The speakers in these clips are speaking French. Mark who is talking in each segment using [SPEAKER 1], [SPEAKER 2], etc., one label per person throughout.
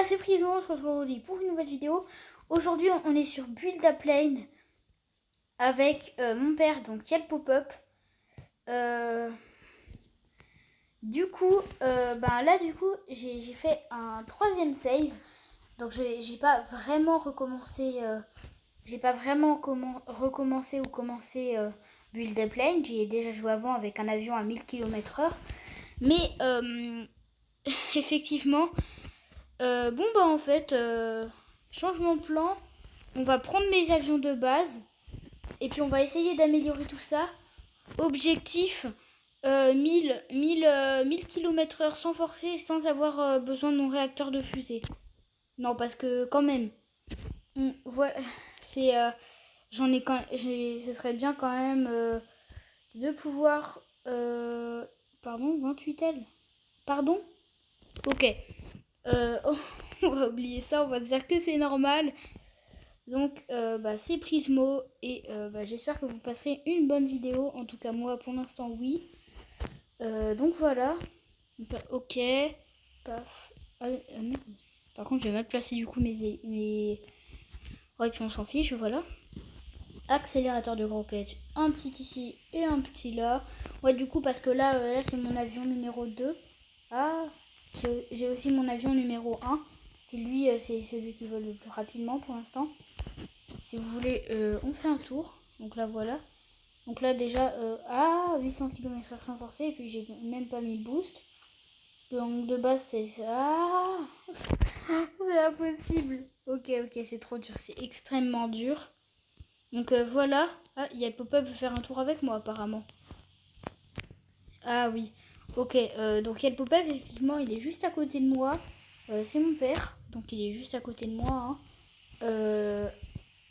[SPEAKER 1] c'est Prison, on se retrouve aujourd'hui pour une nouvelle vidéo. Aujourd'hui on est sur Build a Plane avec mon père, donc il y a le pop-up. Du coup, j'ai fait un troisième save. Donc j'ai pas vraiment recommencé Build a Plane. J'y ai déjà joué avant avec un avion à 1000 km/h. Mais effectivement, en fait, changement de plan. On va prendre mes avions de base et puis on va essayer d'améliorer tout ça. Objectif 1000 km/h sans forcer et sans avoir besoin de mon réacteur de fusée. Non, parce que quand même, voilà, c'est ce serait bien quand même de pouvoir pardon, 28 ailes. Pardon. Ok. On va oublier ça, on va dire que c'est normal. Donc c'est Prismo et j'espère que vous passerez une bonne vidéo. En tout cas moi pour l'instant oui. Donc voilà. Ok. Paf. Par contre j'ai mal placé du coup mes... Ouais, puis on s'en fiche, voilà. Accélérateur de roquette. Un petit ici et un petit là. Ouais, du coup parce que là c'est mon avion numéro 2. Ah, j'ai aussi mon avion numéro 1. Qui lui c'est celui qui vole le plus rapidement pour l'instant. Si vous voulez, on fait un tour. Donc là, voilà. Donc là, déjà, 800 km/h sans forcer. Et puis, j'ai même pas mis le boost. Donc de base, c'est... Ah c'est impossible. Ok, c'est trop dur. C'est extrêmement dur. Donc voilà. Ah, il y a le pop-up veut faire un tour avec moi, apparemment. Ah oui. Ok, donc il y a le pop-up. Effectivement, il est juste à côté de moi. C'est mon père. Donc il est juste à côté de moi. Hein.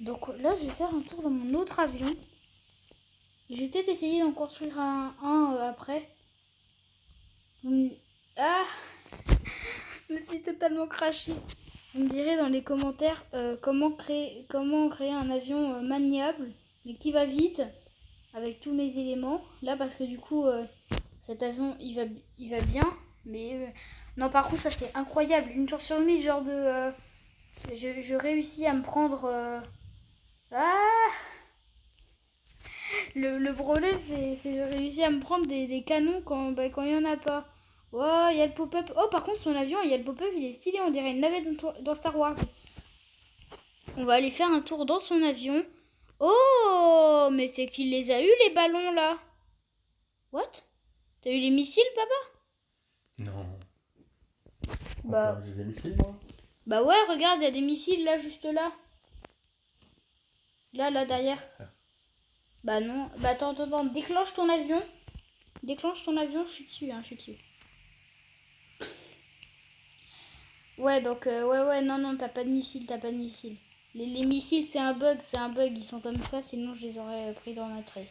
[SPEAKER 1] Donc là, je vais faire un tour dans mon autre avion. Je vais peut-être essayer d'en construire un après. Ah, je me suis totalement craché. Vous me direz dans les commentaires comment créer un avion maniable, mais qui va vite, avec tous mes éléments. Là, parce que du coup, cet avion, il va bien. Mais non, par contre, ça c'est incroyable. Une chance sur 1000, genre de... je réussis à me prendre... Le problème, c'est que j'ai réussi à me prendre des canons quand il n'y en a pas. Oh, il y a le pop-up. Oh, par contre, son avion, il y a le pop-up, il est stylé, on dirait une navette dans Star Wars. On va aller faire un tour dans son avion. Oh, mais c'est qu'il les a eu les ballons, là. What? T'as eu les missiles, papa?
[SPEAKER 2] Non.
[SPEAKER 1] Bah,
[SPEAKER 2] j'ai des missiles, moi.
[SPEAKER 1] Bah ouais, regarde, il y a des missiles, là, juste là. Là, derrière. Bah non. Bah attends, déclenche ton avion. Déclenche ton avion, je suis dessus, je suis dessus. Ouais, donc, non, t'as pas de missiles, Les missiles, c'est un bug, ils sont comme ça, sinon je les aurais pris dans ma tête.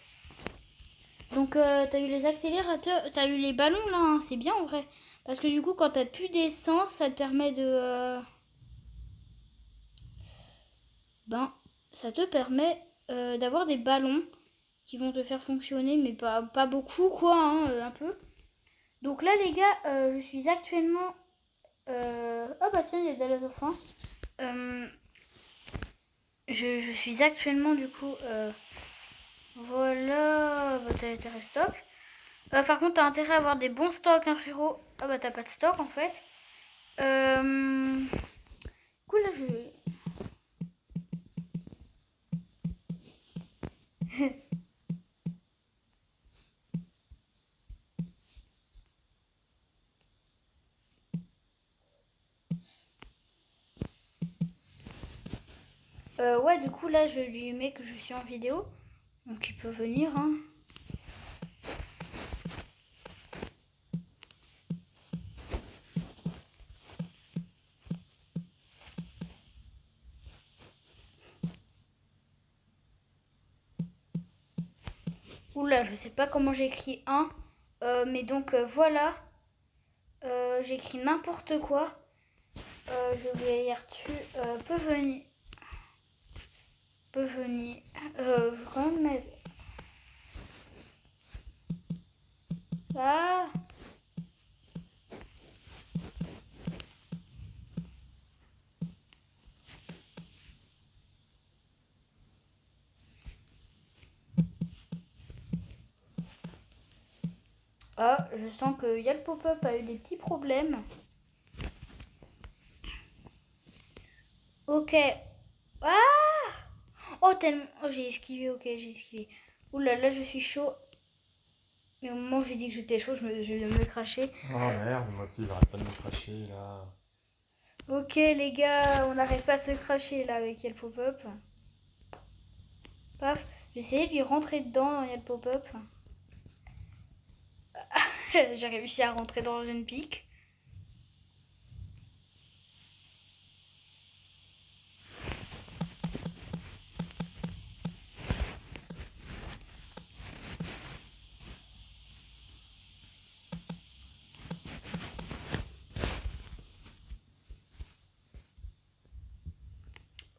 [SPEAKER 1] Donc, t'as eu les accélérateurs, t'as eu les ballons là, hein, c'est bien en vrai. Parce que du coup, quand t'as plus d'essence, ça te permet de... ça te permet d'avoir des ballons qui vont te faire fonctionner, mais pas beaucoup, quoi, hein, un peu. Donc là, les gars, je suis actuellement... Oh bah tiens, il y a de la fin. Je suis actuellement du coup voilà, t'as intérêt stock. Par contre t'as intérêt à avoir des bons stocks, hein, frérot. Ah bah t'as pas de stock en fait. Du coup là je... ouais, du coup là je lui mets que je suis en vidéo. Donc il peut venir, hein. Oula, je sais pas comment j'écris un. Mais donc voilà. J'écris n'importe quoi. Je vais lire dessus. Peut venir. Je vais quand même mettre... Ah. Ah, je sens que Yal Pop-Up a eu des petits problèmes. Ok. Ah! Oh, tellement. Oh, j'ai esquivé, ok, j'ai esquivé. Ouh là là, je suis chaud. Mais au moment où j'ai dit que j'étais chaud, je vais me cracher.
[SPEAKER 2] Oh merde, moi aussi j'arrête pas de me cracher là.
[SPEAKER 1] Ok, les gars, on n'arrête pas de se cracher là avec Yel Pop-Up. Paf, j'ai essayé de lui rentrer dedans dans Yel Pop-Up. J'ai réussi à rentrer dans une pique.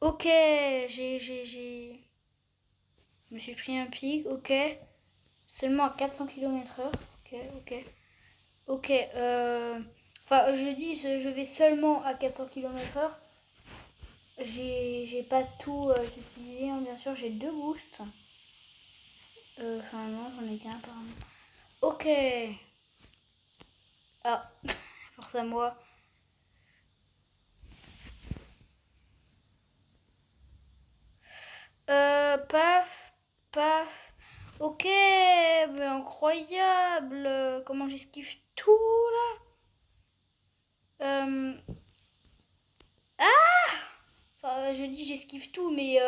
[SPEAKER 1] Ok, j'ai... Je me suis pris un pic, ok. Seulement à 400 km/h. Ok, ok. Ok, enfin, je dis, je vais seulement à 400 km/h. J'ai pas tout utilisé, hein, bien sûr, j'ai 2 boosts. Enfin, non, j'en ai qu'un apparemment. Ok. Ah, force à moi. Paf, paf. Ok, mais incroyable. Comment j'esquive tout là. Ah, enfin, je dis j'esquive tout, mais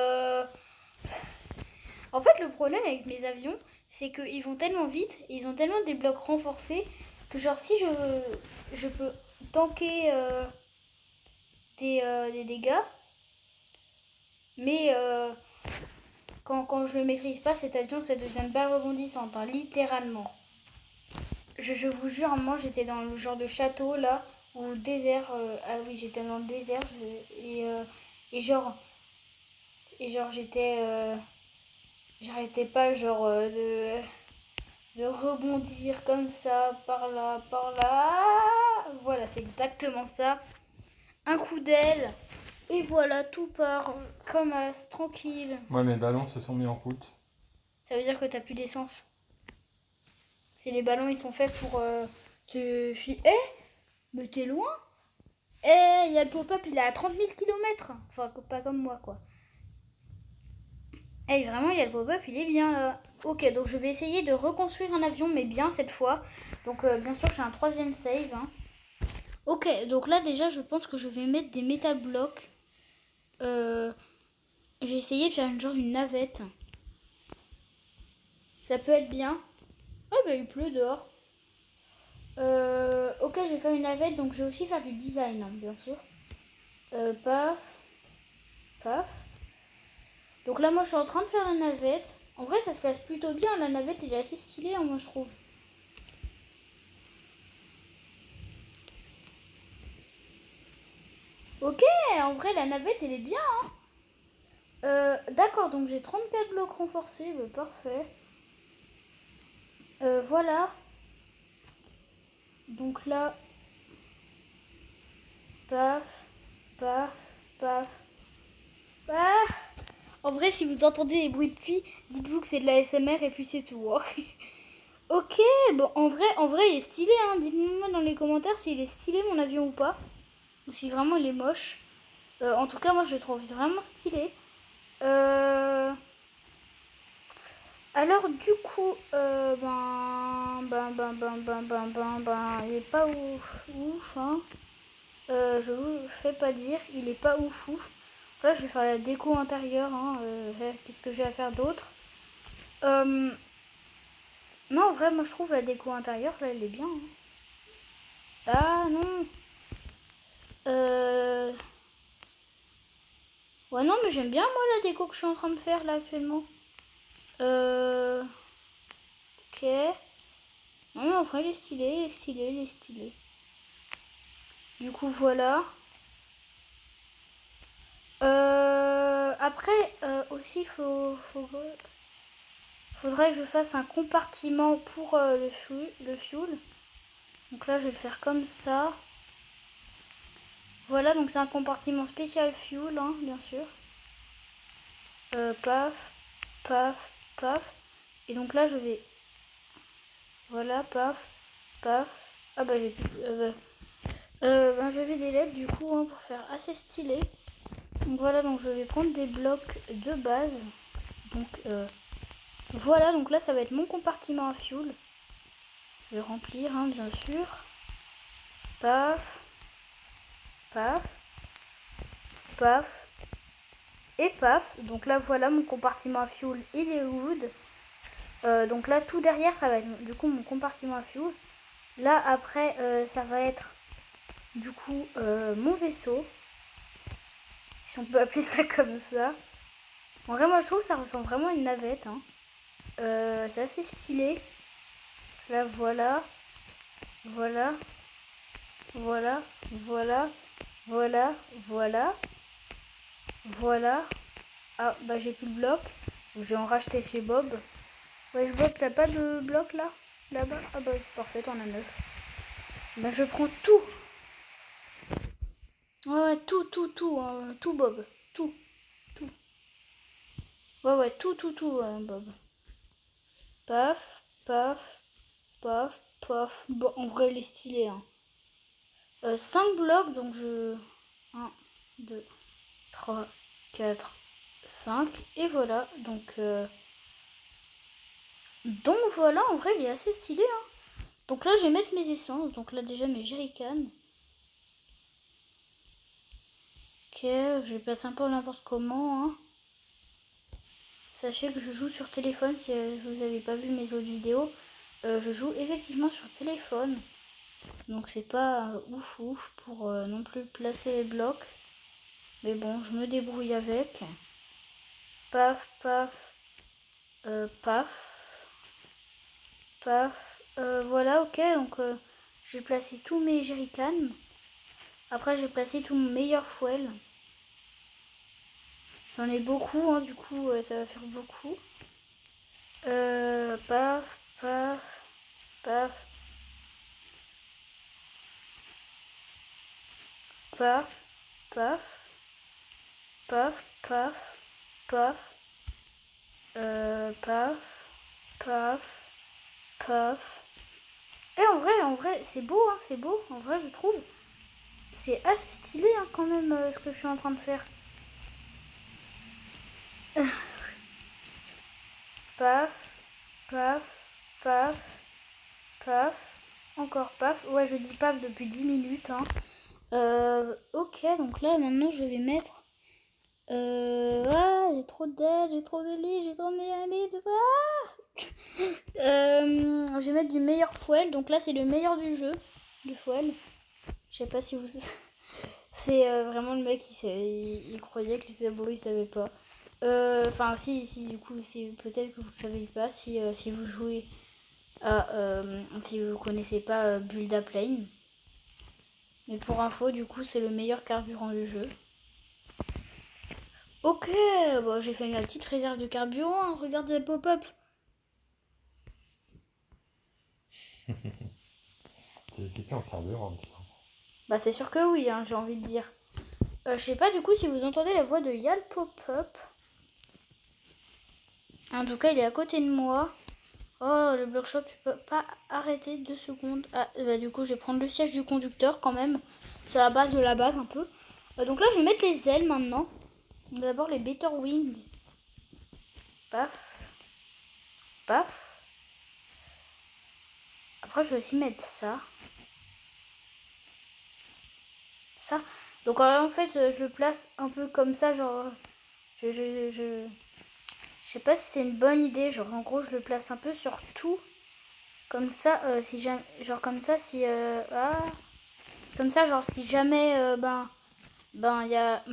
[SPEAKER 1] en fait, le problème avec mes avions, c'est qu'ils vont tellement vite, et ils ont tellement des blocs renforcés, que genre si je peux tanker des dégâts, mais quand je le maîtrise pas, cet avion, ça devient une balle rebondissante, hein, littéralement. Je vous jure, moi j'étais dans le genre de château là, ou désert, ah oui, j'étais dans le désert, et genre, j'arrêtais pas genre de rebondir comme ça, par là, par là. Voilà, c'est exactement ça. Un coup d'aile, et voilà, tout part comme as, tranquille.
[SPEAKER 2] Moi mes ballons se sont mis en route.
[SPEAKER 1] Ça veut dire que t'as plus d'essence. C'est les ballons, ils sont faits pour te filer. Eh, mais t'es loin. Eh, il y a le pop-up, il est à 30 000 km. Enfin, pas comme moi, quoi. Eh, vraiment, il y a le pop-up, il est bien là. Ok, donc je vais essayer de reconstruire un avion, mais bien cette fois. Donc, bien sûr, j'ai un troisième save. Hein. Ok, donc là, déjà, je pense que je vais mettre des metal blocks. J'ai essayé de faire une navette. Ça peut être bien. Oh, bah, il pleut dehors. Ok, je vais faire une navette, donc je vais aussi faire du design, hein, bien sûr. Paf, paf. Donc là, moi, je suis en train de faire la navette. En vrai, ça se passe plutôt bien. La navette, elle est assez stylée, hein, moi, je trouve. Ok, en vrai, la navette, elle est bien. D'accord, donc j'ai 34 blocs renforcés. Bah, parfait. Voilà. Donc là, paf, paf, paf. Ah, en vrai, si vous entendez des bruits de pluie, dites-vous que c'est de la SMR et puis c'est tout. Hein. Ok, bon, en vrai, il est stylé. Hein. Dites-moi dans les commentaires s'il est stylé mon avion ou pas. Ou si vraiment il est moche. En tout cas, moi, je le trouve vraiment stylé. Alors, du coup, il est pas ouf, hein. Je vous fais pas dire, il est pas ouf. Là, je vais faire la déco intérieure. Hein. Qu'est-ce que j'ai à faire d'autre Non, en vrai, moi, je trouve la déco intérieure, là, elle est bien. Hein. Ah, non. Ouais, non, mais j'aime bien, moi, la déco que je suis en train de faire, là, actuellement. Ok. Non, mais en vrai, il est stylé, il est stylé, il est stylé. Du coup, voilà. Après, aussi, faudrait que je fasse un compartiment pour le fuel. Donc là, je vais le faire comme ça. Voilà, donc c'est un compartiment spécial fuel, hein, bien sûr. Paf, paf, paf. Et donc là, je vais... Voilà, paf. paf. Ah bah j'ai plus... j'avais des LED du coup hein, pour faire assez stylé. Donc voilà, donc je vais prendre des blocs de base. Donc voilà, donc là ça va être mon compartiment à fuel. Je vais remplir hein, bien sûr. Paf. Paf. Paf. Et paf. Donc là voilà mon compartiment à fuel, il est wood. Donc là tout derrière ça va être du coup mon compartiment à fuel. Là après ça va être du coup mon vaisseau. Si on peut appeler ça comme ça. En vrai moi je trouve que ça ressemble vraiment à une navette. Hein. C'est assez stylé. Là voilà. Voilà. Voilà. Voilà. Voilà. Voilà. Voilà. Ah bah j'ai plus de bloc. Je vais en racheter chez Bob. Ouais, Bob, t'as pas de bloc là? Là-bas? Ah bah parfait, on a 9. Bah je prends tout. Ouais, tout, hein, tout Bob. Tout. Ouais, tout, Bob. Paf, paf, paf, paf. Bon, en vrai, il est stylé. Hein. 5 blocs, donc je... 1, 2, 3, 4, 5. Et voilà, donc voilà, en vrai, il est assez stylé. Hein. Donc là, je vais mettre mes essences. Donc là, déjà, mes jerrycans. Ok, je les place un peu n'importe comment. Hein. Sachez que je joue sur téléphone, si vous n'avez pas vu mes autres vidéos. Je joue effectivement sur téléphone. Donc c'est pas ouf pour non plus placer les blocs. Mais bon, je me débrouille avec. Paf, paf, paf, paf. Voilà, ok, donc j'ai placé tous mes jerrycans. Après j'ai placé tout mon meilleur fuel. J'en ai beaucoup, hein, du coup ça va faire beaucoup. Paf, paf, paf. Paf, paf, paf, paf, paf, paf, paf, paf. Et en vrai, c'est beau, hein, c'est beau, en vrai, je trouve. C'est assez stylé, hein, quand même, ce que je suis en train de faire. Paf, paf, paf, paf, encore paf. Ouais, je dis paf depuis 10 minutes, hein. Ok, donc là, maintenant, je vais mettre... Ah, j'ai trop d'aide, j'ai trop de lits, j'ai trop de lits, je vais mettre du meilleur fuel. Donc là, c'est le meilleur du jeu, du fuel. Je sais pas si vous... c'est vraiment le mec, il croyait que les abos, il savait pas. Enfin, si, du coup, peut-être que vous savez pas si vous jouez à... si vous connaissez pas Build Up Lane. Mais pour info, du coup, c'est le meilleur carburant du jeu. Ok, bon, j'ai fait ma petite réserve de carburant, hein, regardez les pop-up.
[SPEAKER 2] C'est équipé en carburant un petit peu.
[SPEAKER 1] Bah c'est sûr que oui, hein, j'ai envie de dire. Je sais pas du coup si vous entendez la voix de Yal Pop-up. En tout cas, il est à côté de moi. Oh, le block shop, tu peux pas arrêter 2 secondes. Ah, bah du coup, je vais prendre le siège du conducteur quand même. C'est la base de la base un peu. Donc là, je vais mettre les ailes maintenant. D'abord les Better Wing. Paf. Paf. Après, je vais aussi mettre ça. Ça. Donc en fait, je le place un peu comme ça, genre... Je sais pas si c'est une bonne idée. Genre, en gros, je le place un peu sur tout. Comme ça, si jamais... Genre, comme ça, si... ah, comme ça, genre, si jamais... il y a...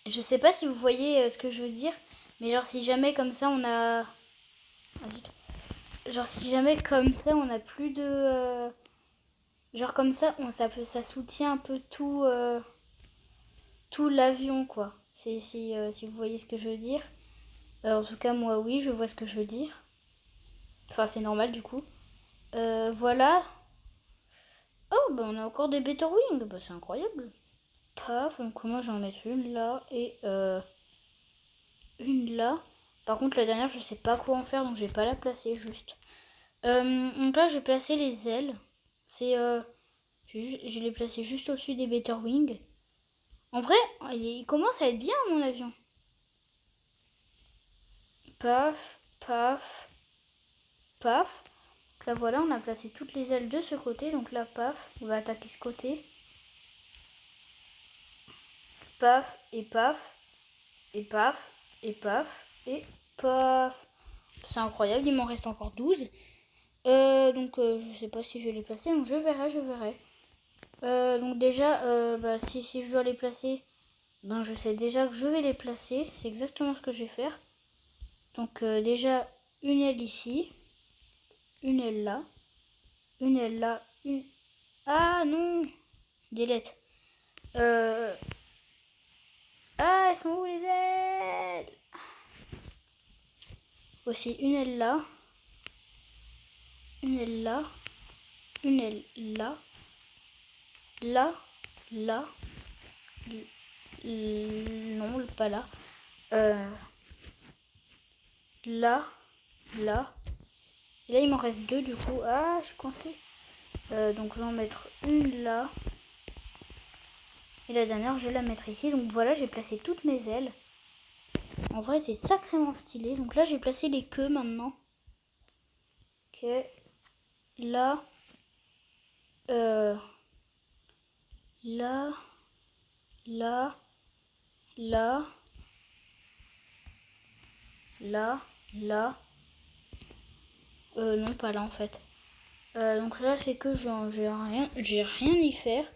[SPEAKER 1] je sais pas si vous voyez ce que je veux dire. Mais genre, si jamais comme ça, on a... Ah, zut. Genre, si jamais comme ça, on a plus de... genre, comme ça, ça soutient un peu tout... tout l'avion, quoi. Si vous voyez ce que je veux dire. En tout cas, moi, oui, je vois ce que je veux dire. Enfin, c'est normal, du coup. Voilà. Oh, bah, on a encore des Better Wings. Bah, c'est incroyable. Paf, donc moi, j'en mets une là et une là. Par contre, la dernière, je sais pas quoi en faire, donc je vais pas la placer, juste. Donc là, j'ai placé les ailes. C'est, je l'ai placé juste au-dessus des Better Wings. En vrai, il commence à être bien, mon avion. Paf, paf, paf. Donc là, voilà, on a placé toutes les ailes de ce côté. Donc là, paf, on va attaquer ce côté. Paf, et paf, et paf, et paf, et paf. C'est incroyable, il m'en reste encore 12. Donc je sais pas si je vais les placer, donc je verrai. Donc déjà, si je dois les placer, ben je sais déjà que je vais les placer. C'est exactement ce que je vais faire. Donc déjà, une aile ici, une aile là, une aile là, une... Ah non, delete. Ah, elles sont où les ailes? Aussi une aile là, une aile là, une aile là, là, là, non, pas là, là, là. Et là, il m'en reste 2 du coup. Ah, je suis coincée. Donc, je vais en mettre une là. Et la dernière, je vais la mettre ici. Donc, voilà, j'ai placé toutes mes ailes. En vrai, c'est sacrément stylé. Donc là, j'ai placé les queues maintenant. Ok. Là. Là. Là. Là. Là. Là. Non, pas là en fait. Donc là, c'est que j'ai rien y faire.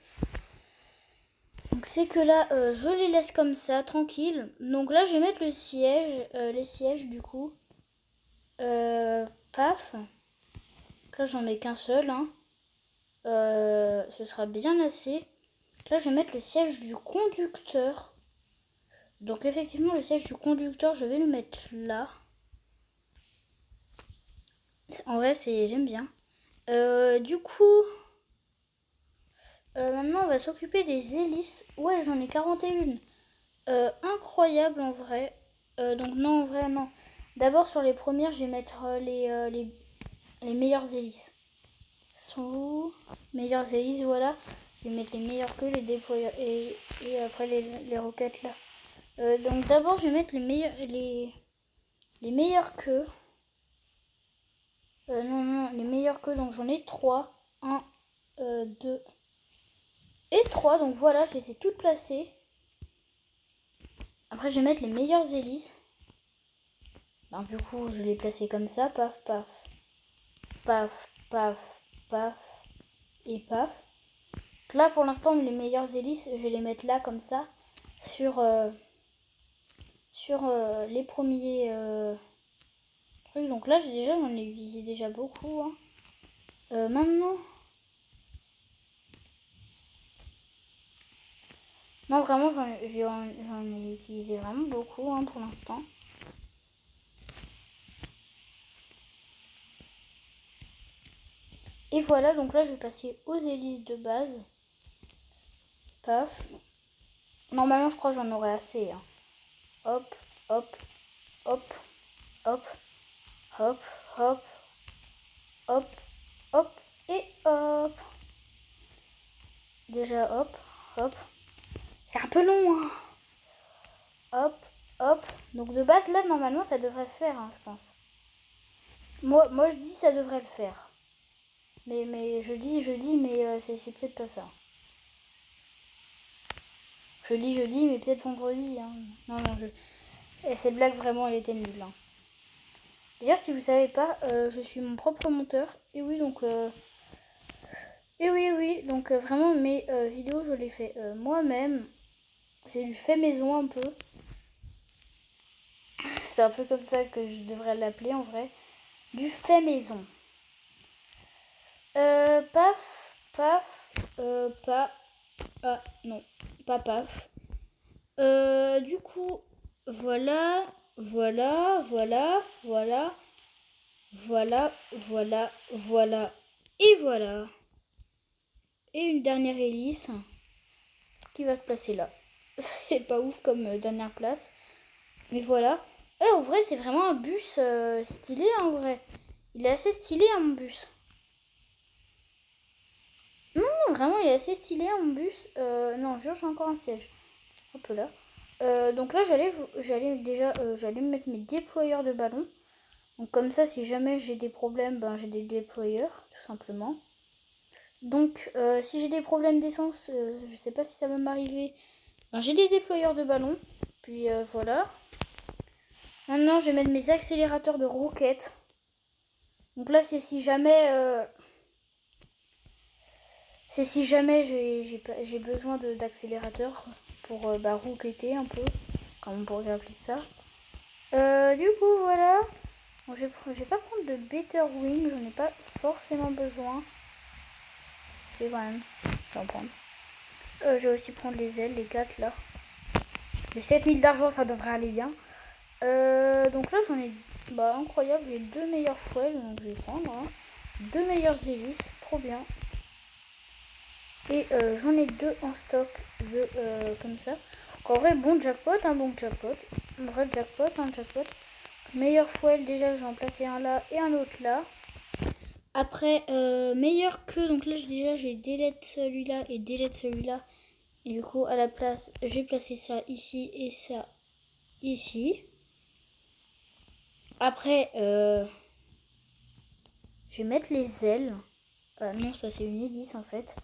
[SPEAKER 1] Donc c'est que là, je les laisse comme ça, tranquille. Donc là, je vais mettre le siège, les sièges du coup. Paf. Donc là, j'en mets qu'un seul. Hein. Ce sera bien assez. Là, je vais mettre le siège du conducteur. Donc effectivement, le siège du conducteur, je vais le mettre là. En vrai, j'aime bien. Du coup, maintenant, on va s'occuper des hélices. Ouais, j'en ai 41. Incroyable en vrai. Donc non, en vrai, non. D'abord, sur les premières, je vais mettre les meilleures hélices. Sont où? Meilleures hélices, voilà. Je vais mettre les meilleures queues, les déployeurs et après les roquettes là. Donc d'abord, je vais mettre les meilleures queues. Non, les meilleures queues, donc j'en ai 3. 1, 2 et 3. Donc voilà, je les ai toutes placées. Après, je vais mettre les meilleures hélices. Donc du coup, je les placer comme ça. Paf, paf. Paf, paf, paf. Et paf. Donc là, pour l'instant, les meilleures hélices, je vais les mettre là, comme ça. Sur les premiers trucs. Donc là, j'en ai utilisé déjà beaucoup. Hein. Maintenant... Non, vraiment, j'en ai utilisé vraiment beaucoup hein, pour l'instant. Et voilà, donc là, je vais passer aux hélices de base. Paf. Normalement, je crois que j'en aurai assez. Hein. Hop, hop, hop, hop, hop, hop, hop, hop et hop. Déjà, hop, hop. C'est un peu long, hein. Hop, hop. Donc de base, là, normalement, ça devrait le faire, hein, je pense. Moi, je dis ça devrait le faire. Mais je dis, mais c'est peut-être pas ça. Je dis, mais peut-être vendredi. Hein. Non, Et cette blague, vraiment, elle était nulle. Hein. D'ailleurs, si vous savez pas, je suis mon propre monteur. Et oui, donc... donc vraiment, mes vidéos, je les fais moi-même. C'est du fait maison, un peu. C'est un peu comme ça que je devrais l'appeler, en vrai. Du fait maison. Paf, paf, pas... Ah, non, pas paf. Du coup, voilà, voilà, voilà, voilà, voilà, voilà, voilà, et voilà. Et une dernière hélice qui va se placer là. C'est pas ouf comme dernière place. Mais voilà. En vrai, c'est vraiment un bus stylé, en vrai. Il est assez stylé, hein, mon bus. Non, vraiment, il est assez stylé, hein, mon bus. Non, j'ai encore un siège. Hop là. Donc là, j'allais me mettre mes déployeurs de ballon. Donc comme ça, si jamais j'ai des problèmes, ben j'ai des déployeurs, tout simplement. Donc si j'ai des problèmes d'essence, je sais pas si ça va m'arriver. Ben, j'ai des déployeurs de ballon. Puis voilà. Maintenant, je vais mettre mes accélérateurs de roquettes. Donc là, c'est si jamais j'ai besoin d'accélérateur pour rouqueter un peu, comme on pourrait appeler ça. Du coup, voilà. Bon, je vais pas prendre de Better Wing, j'en ai pas forcément besoin. C'est quand même, je vais en prendre. Je vais aussi prendre les ailes, les 4 là. Les 7000 d'argent, ça devrait aller bien. Donc là, j'en ai, incroyable, j'ai 2 meilleurs fouets, donc je vais prendre. Hein. 2 meilleures hélices, trop bien. Et j'en ai 2 en stock, comme ça. Donc, en vrai, bon jackpot. En vrai, jackpot. Meilleur fouet, déjà, j'en placé un là et un autre là. Après, meilleur que, donc là, j'ai delete celui-là et delete celui-là. Et du coup, à la place, je vais placer ça ici et ça ici. Après, je vais mettre les ailes. Non, ça c'est une hélice en fait.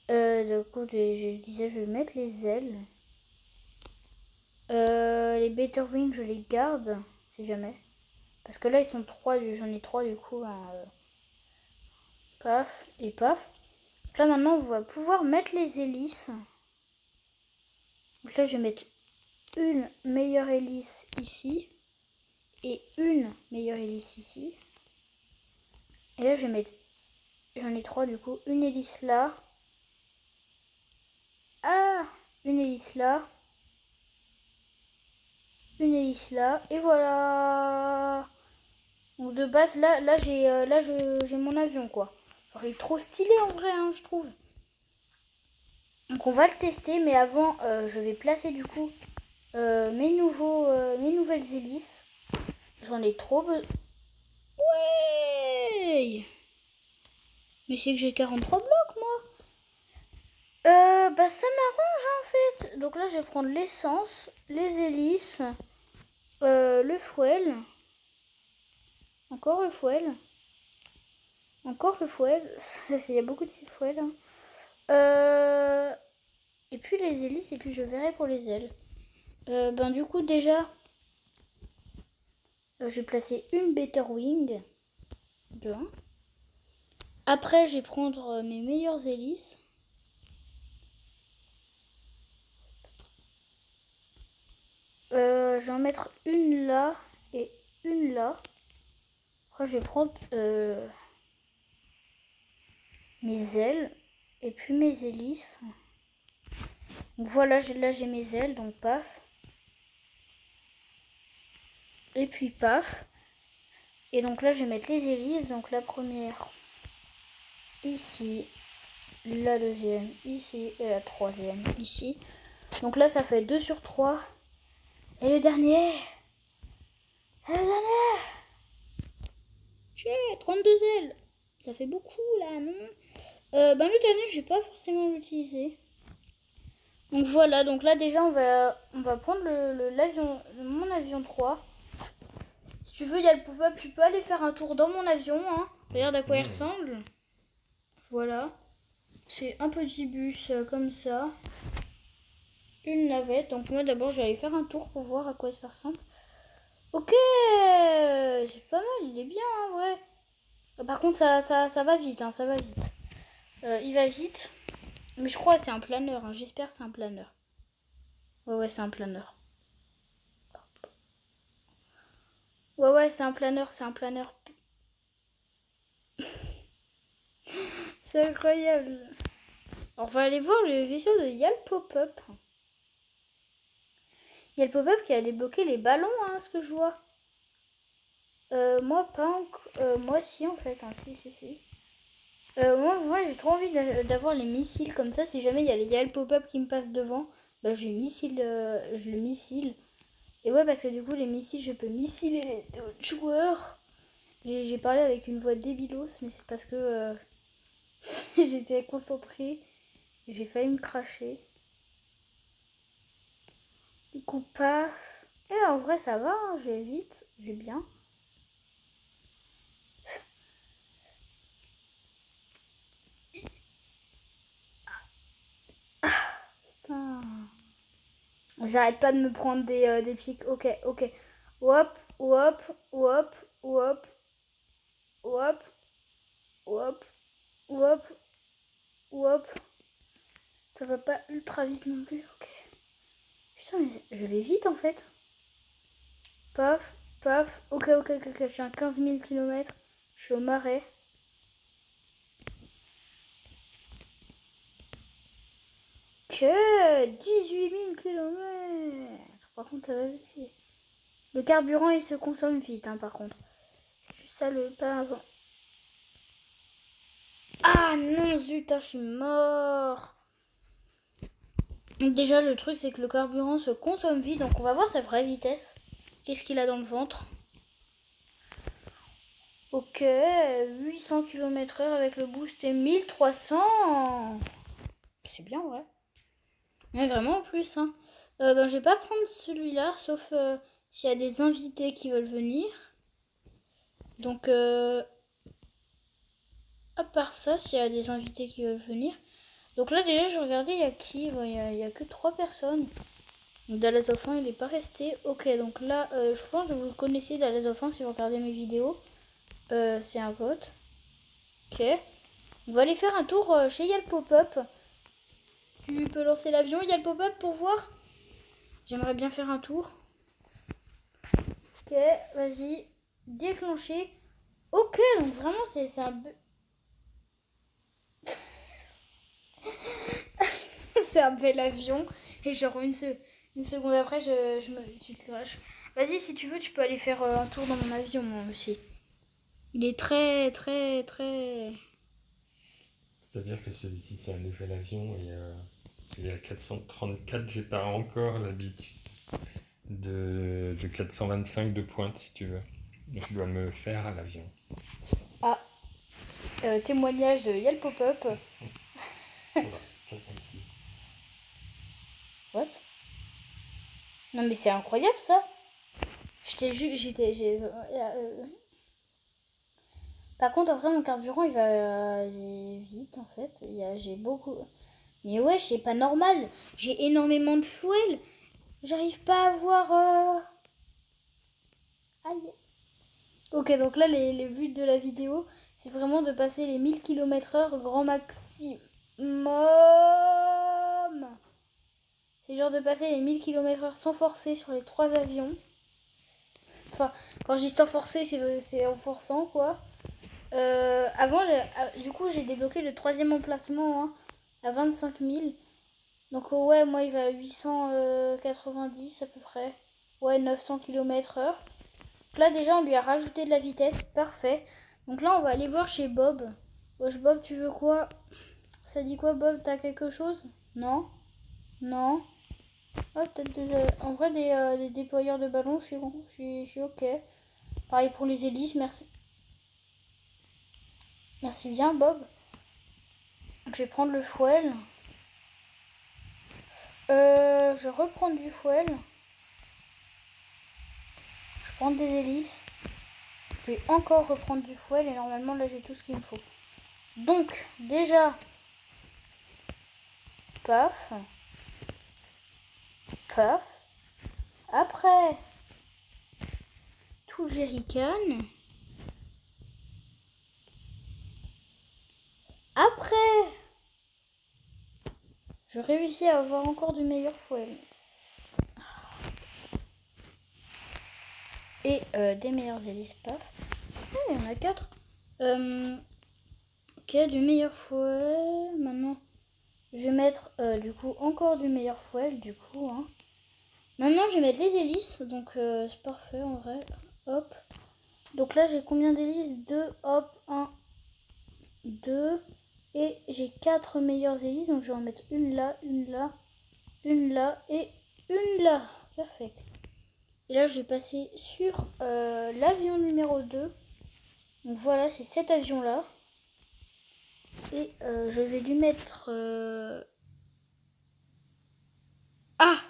[SPEAKER 1] Du coup, je disais, je vais mettre les ailes. Les Better Wings, je les garde, si jamais. Parce que là, ils sont 3, j'en ai 3 du coup. Hein, paf et paf. Donc là, maintenant, on va pouvoir mettre les hélices. Donc là, je vais mettre une meilleure hélice ici. Et une meilleure hélice ici. Et là, je vais mettre... J'en ai 3 du coup. Une hélice là. Ah, une hélice là. Une hélice là. Et voilà. Donc de base, là j'ai mon avion, quoi. Genre, il est trop stylé en vrai, hein, je trouve. Donc on va le tester, mais avant, je vais placer du coup mes nouvelles hélices. J'en ai trop besoin. Ouais. Mais c'est que j'ai 43 blocs, moi. Ça m'arrange en fait. Donc là, je vais prendre l'essence, les hélices, le fouet. Encore le fouet. Encore le fouet. Il y a beaucoup de ces fouets. Et puis les hélices, et puis je verrai pour les ailes. Du coup, déjà, je vais placer une Better Wing. De 1. Après, je vais prendre mes meilleures hélices. Je vais en mettre une là et une là. Après, je vais prendre mes ailes et puis mes hélices. Donc voilà, là j'ai mes ailes, donc paf. Et puis paf. Et donc là, je vais mettre les hélices. Donc la première ici, la deuxième ici et la troisième ici. Donc là, ça fait 2 sur 3. Et le dernier. J'ai 32 ailes. Ça fait beaucoup là, non? Le dernier, je vais pas forcément l'utiliser. Donc voilà, donc là déjà on va prendre mon avion 3. Si tu veux, il y a le pop-up, tu peux aller faire un tour dans mon avion. Hein. Regarde à quoi il ressemble. Voilà. C'est un petit bus comme ça. Une navette. Donc moi d'abord je vais aller faire un tour pour voir à quoi ça ressemble. Ok, c'est pas mal, il est bien en vrai. Par contre ça va vite, hein, ça va vite. Il va vite. Mais je crois que c'est un planeur, hein. J'espère que c'est un planeur. Ouais, c'est un planeur. Ouais, c'est un planeur, C'est incroyable. Alors, on va aller voir le vaisseau de Yal Pop-Up. Yal Pop-Up qui a débloqué les ballons, hein, ce que je vois. Moi, pas encore. Moi, si, en fait. Hein, si. Moi j'ai trop envie d'avoir les missiles comme ça. Si jamais il y a les Yal Pop-Up qui me passent devant, je le missile. Et ouais, parce que du coup, les missiles, je peux missiler les autres joueurs. J'ai parlé avec une voix débilos, mais c'est parce que j'étais concentrée et j'ai failli me cracher. Du coup, paf. Et en vrai, ça va, hein, j'ai vite, j'ai bien. Putain. J'arrête pas de me prendre des pics. Ok, ok. Hop, hop, hop, hop, hop, hop, hop, hop. Ça va pas ultra vite non plus, ok. Putain, mais je vais vite en fait. Paf, paf. Ok, ok, ok, ok. Je suis à 15 000 km. Je suis au marais. Que 18 000 km. Par contre, ça va vite. Le carburant, il se consomme vite, hein, par contre. Juste ça, le pas avant. Ah non, zut, je suis mort. Déjà, le truc, c'est que le carburant se consomme vite. Donc, on va voir sa vraie vitesse. Qu'est-ce qu'il a dans le ventre? Ok, 800 km/h avec le boost et 1300. C'est bien, ouais. Mais vraiment en plus, hein. Ben, je vais pas prendre celui-là, sauf s'il y a des invités qui veulent venir. Donc, à part ça, s'il y a des invités qui veulent venir. Donc là, déjà, je regardais, il y a qui? Il y a que 3 personnes. Donc, Dallas of 1, il n'est pas resté. Ok, donc là, je pense que vous le connaissez, Dallas of 1, si vous regardez mes vidéos. C'est un vote. Ok. On va aller faire un tour chez Yal Pop-Up. Tu peux lancer l'avion, Yal Pop-Up, pour voir? J'aimerais bien faire un tour. Ok, vas-y. Déclencher. Ok, donc vraiment, c'est un... c'est un bel avion. Et genre, une seconde après, tu te craches. Vas-y, si tu veux, tu peux aller faire un tour dans mon avion, moi aussi. Il est très, très, très...
[SPEAKER 2] C'est-à-dire que celui-ci, c'est un nouvel avion et il est à 434. J'ai pas encore l'habitude de 425 de pointe, si tu veux. Je dois me faire à l'avion.
[SPEAKER 1] Ah, témoignage de Yel Pop-Up.
[SPEAKER 2] Voilà, 426.
[SPEAKER 1] What? Non mais c'est incroyable ça. Par contre, après, mon carburant, il va vite, en fait. J'ai beaucoup... Mais ouais, c'est pas normal. J'ai énormément de fuel. J'arrive pas à avoir... Aïe. Ok, donc là, le but de la vidéo, c'est vraiment de passer les 1000 km/h grand maximum. C'est genre de passer les 1000 km/h sans forcer sur les 3 avions. Enfin, quand je dis sans forcer, c'est en forçant, quoi. Avant, du coup, j'ai débloqué le 3e emplacement, hein, à 25 000. Donc, ouais, moi, il va à 890 à peu près. Ouais, 900 km/h. Donc là, déjà, on lui a rajouté de la vitesse. Parfait. Donc là, on va aller voir chez Bob. Wesh, Bob, tu veux quoi? Ça dit quoi, Bob? T'as quelque chose? Non? Non? Ah, peut-être en vrai, des déployeurs de ballons, je suis ok. Pareil pour les hélices, merci. Merci bien, Bob. Donc, je vais prendre le fuel. Je reprends du fuel. Je prends des hélices. Je vais encore reprendre du fuel et normalement là j'ai tout ce qu'il me faut. Donc déjà, paf, paf. Après, tout le jerrycan. Après, je réussis à avoir encore du meilleur fuel. Et des meilleures hélices, paf. Oh, il y en a 4. Ok, du meilleur fuel. Maintenant, je vais mettre du coup encore du meilleur fuel, du coup. Hein. Maintenant, je vais mettre les hélices. Donc, c'est parfait en vrai. Hop. Donc là, j'ai combien d'hélices? 2, hop, 1, 2. Et j'ai 4 meilleures hélices. Donc, je vais en mettre une là, une là, une là et une là. Parfait. Et là, je vais passer sur l'avion numéro 2. Donc voilà, c'est cet avion-là. Et je vais lui mettre... Ah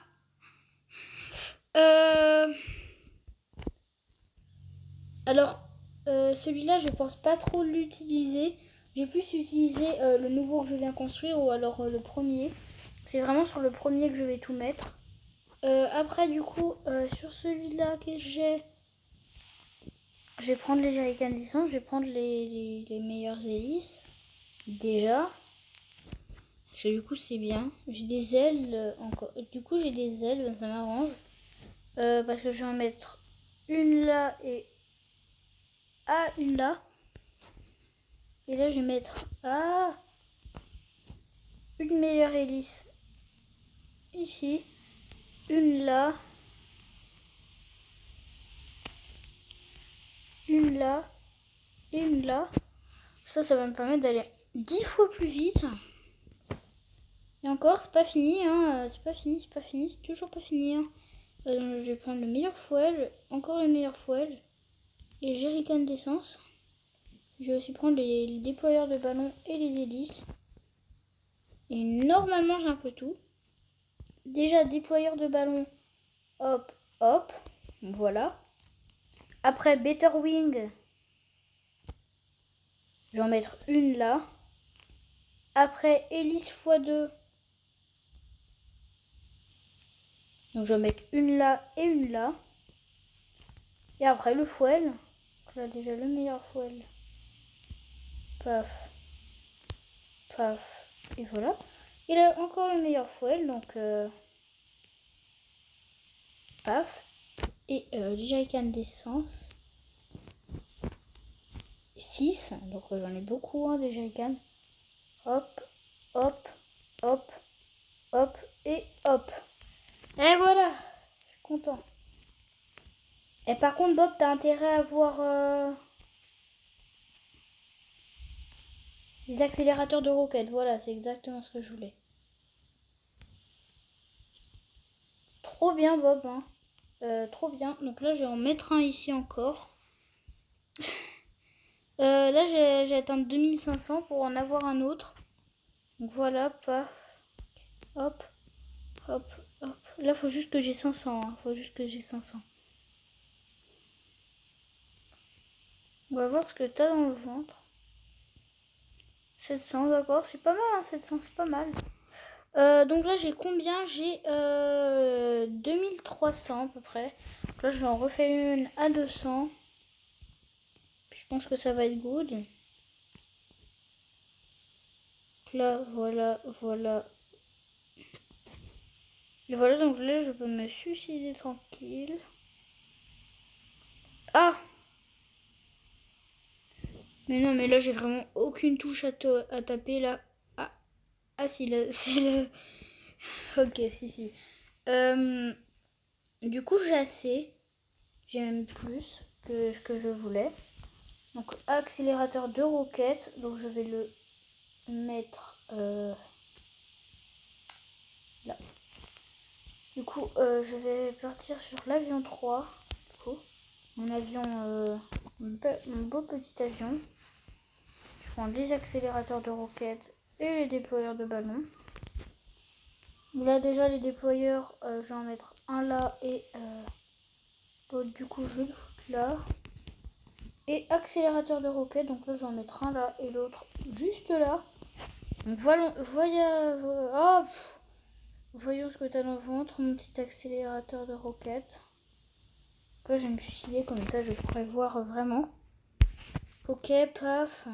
[SPEAKER 1] Alors, celui-là, je pense pas trop l'utiliser. J'ai plus utilisé le nouveau que je viens construire ou alors le premier. C'est vraiment sur le premier que je vais tout mettre. Après, du coup, sur celui-là que j'ai... Je vais prendre les jerrycans d'essence, je vais prendre les meilleures hélices. Déjà. Parce que du coup, c'est bien. J'ai des ailes encore. Du coup, j'ai des ailes, ça m'arrange. Parce que je vais en mettre une là et une là. Et là, je vais mettre une meilleure hélice ici. Une là. Une là. Et une là. Ça va me permettre d'aller 10 fois plus vite. Et encore, c'est pas fini, hein. C'est pas fini, c'est toujours pas fini, hein. Je vais prendre le meilleur foil, encore le meilleur foil. Et les jerrycans d'essence. Je vais aussi prendre les déployeurs de ballon et les hélices. Et normalement, j'ai un peu tout. Déjà, déployeur de ballon, hop, hop. Voilà. Après, Better Wing. Je vais en mettre une là. Après, hélice x2. Donc, je vais mettre une là et une là. Et après, le foil. Donc là, déjà, le meilleur foil. Paf. Paf. Et voilà. Et là, encore le meilleur foil. Donc, paf. Et les jerrycans d'essence. 6. Donc, j'en ai beaucoup, hein, des jerrycans. Hop, hop, hop, hop et hop. Et voilà. Je suis content. Et par contre, Bob, t'as intérêt à avoir les accélérateurs de roquettes. Voilà, c'est exactement ce que je voulais. Trop bien, Bob. Hein. Trop bien. Donc là, je vais en mettre un ici encore. Là, j'ai atteint 2500 pour en avoir un autre. Donc voilà, pas. Hop, hop, hop. Là, faut juste que j'ai 500. Hein. Faut juste que j'ai 500. On va voir ce que t'as dans le ventre. 700, d'accord. C'est pas mal, hein, 700, c'est pas mal. Donc là, j'ai combien? J'ai 2300 à peu près. Donc là, je vais en refaire une à 200. Je pense que ça va être good. Donc là, voilà, voilà. Et voilà, donc là, je peux me suicider tranquille. Ah! Mais non, mais là, j'ai vraiment aucune touche à taper, là. Ah si, là, c'est le... Ok, si. Du coup, j'ai assez. J'ai même plus que ce que je voulais. Donc, accélérateur de roquette. Donc, je vais le mettre là. Du coup, je vais partir sur l'avion 3. Du coup, mon avion, mon beau petit avion. Je prends les accélérateurs de roquette et les déployeurs de ballon. Là, déjà, les déployeurs, je vais en mettre un là et l'autre, du coup, je vais le foutre là. Et accélérateur de roquette, donc là, je vais en mettre un là et l'autre juste là. Donc, voilà, voyons ce que tu as dans le ventre, mon petit accélérateur de roquette. Là, je vais me suicider, comme ça, je pourrais voir vraiment. Ok, paf.